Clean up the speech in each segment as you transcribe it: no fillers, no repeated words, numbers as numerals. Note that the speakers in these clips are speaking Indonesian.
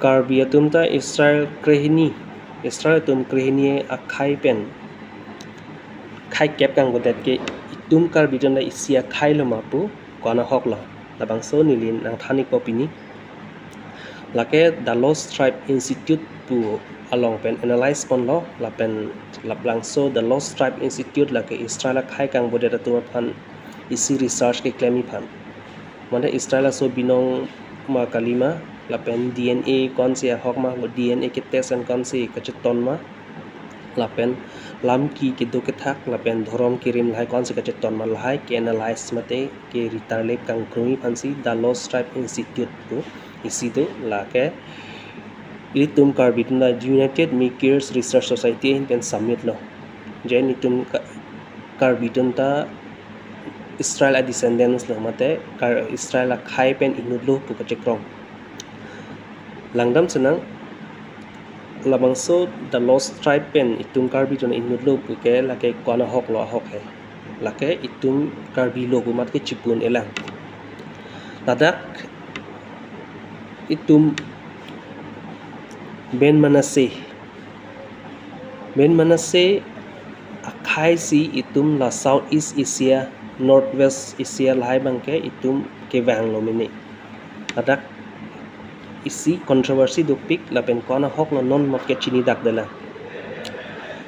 Karbi atumta Israel tum krehini akai pen khai kep kang bodet ke itum Karbi tumta isia khai lo mapu kona hok lo labang so nilin nang thani kopini lake the Lost Tribe Institute pu along pen analyze pon lo lapen lablang so the Lost Tribe Institute lake Israel khai kang bodet atum phan isi research ke claimi phan mane Israel so binong ma kalima lapen DNA kon se hok ma DNA ke test and kon se kacheton ma lapen lam ki ke do ke thak lapen dhorom kirim lai kon se kacheton ma lai ke analyze mate ke ritarle kang krui phansi the Lost Tribe Institute pu isi do la ke itum Karbi tum the United Makers Research Society in pen submit lo jen itum Karbi tum ta Israel a descendants lo mate Israel a khai pen inudlo pu kachekrong langdam senang labang so the Lost Tribe pen itum Karbi tum inudlo pu ke lake kona hok lo hok he lake itum Karbi lo pu mat ke chipun elang tadak itum Menashe akai si itum la Southeast Asia Northwest Asia lai bangke itum ke wang lo mini tadak isi controversy dupik lapen kona hok lo non mot ke chini dak dela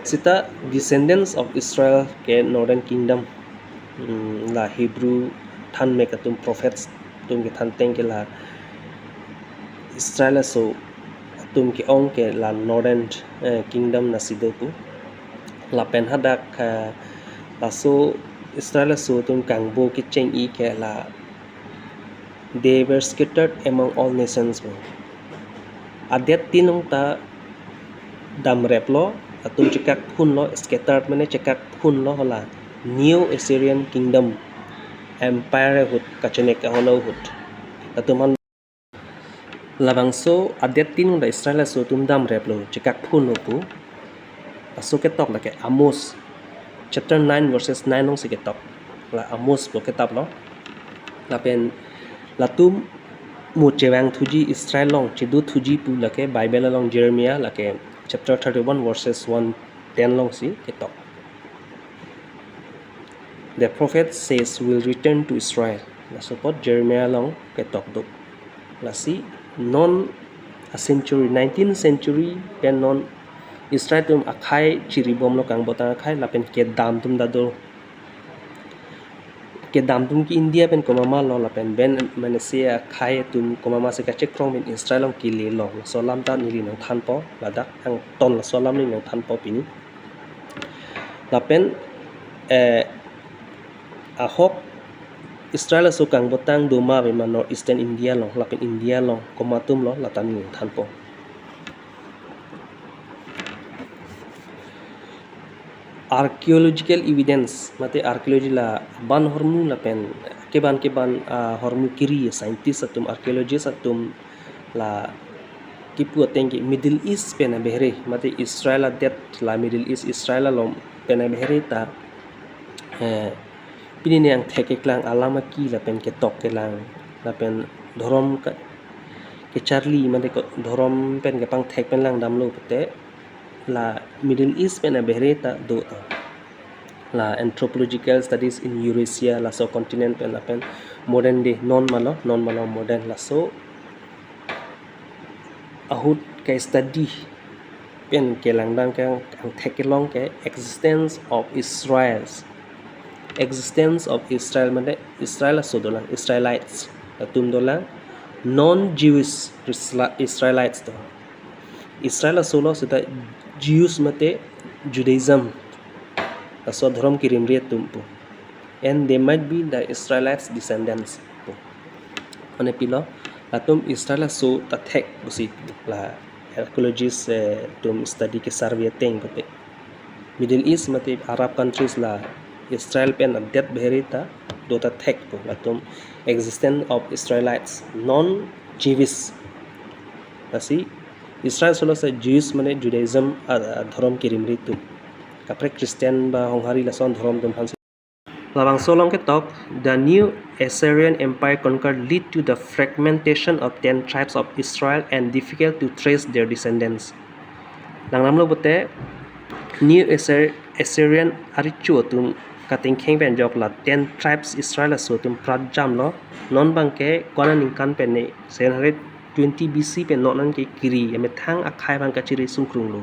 sita descendants of Israel ke Northern Kingdom la Hebrew than me katum prophets tum ke than teng ke la Israel so tum ke ong ke la Northern Kingdom na sidoku la pen hadak la so Israel so tum kang bo ke cheng i ke la they were scattered among all nations adet tinong ta dam replo atum chekak phun lo scattered mane chekak phun lo hola New Assyrian Kingdom Empire hut kachene ka hono hut atum labang so adet tinong da Israel so tum dam replo chekak phun lo pu aso ke tok la ke Amos chapter 9 verses 9 long se ke tok la Amos bo ke tap lo la pen la tum mu chewang thuji Israel long chidu thuji pu la ke Bible long Jeremiah la ke chapter 31 verses 110 long si ke tok the prophet says will return to Israel la support Jeremiah long ke tok do la si non a century 19th century pen non Israel tum akai chiri bom lo kang botang akai la pen ke dam tum da do ke dam tum ki India pen komama lo la pen ben Menashe akai tum komama se ka chekrong ben Israel long ki le lo so lam ta ni nang than po la dak ang ton la so lam ni nang than po pini la pen a hok Israel so kang botang do ma be man Eastern India long la pen India long komatum lo la tan ni than po archaeological evidence mate archaeology la ban hormu la pen ke ban hormu kiri scientist atum archaeologist atum la kipu ateng Middle East pen behre mate Israel det la Middle East Israel lom pen behre ta pini yang theke klang alama ki la pen ke tok ke lang la pen dhorom ka ke charli mate dhorom pen ke pang thek pen lang damlo pete la Middle East pen behre ta do la anthropological studies in Eurasia la so continent pen la pen modern day non malo modern la so ahut ke study pen ke langdang ke ang theke long ke existence of Israel mane Israel so dolang Israelites tum dolang non-Jewish Israelites to Israel solo sita Jews mate Judaism so dhorom ki rimre tumpu and they might be the Israelites descendants ane pilo atum Israel so ta thek busi la archaeologists tum study ke survey teng pote Middle East mate Arab countries la Israel pen det berita do ta thek pu atum existence of Israelites non-Jewish asi Israel solo sa Jews mane Judaism dhorom ki rimri tu kapre Christian ba honghari la son dhorom dum Labang solong ketok, the new Assyrian Empire conquered lead to the fragmentation of 10 tribes of Israel and difficult to trace their descendants. Lang namlo bote new Assyrian arichu tum kating kheng pen jok la 10 tribes Israel so tum pradjam lo non bangke kona ningkan pen ne 720 BC pen non ke kiri ame thang akhai ban kachiri sungkrung lo.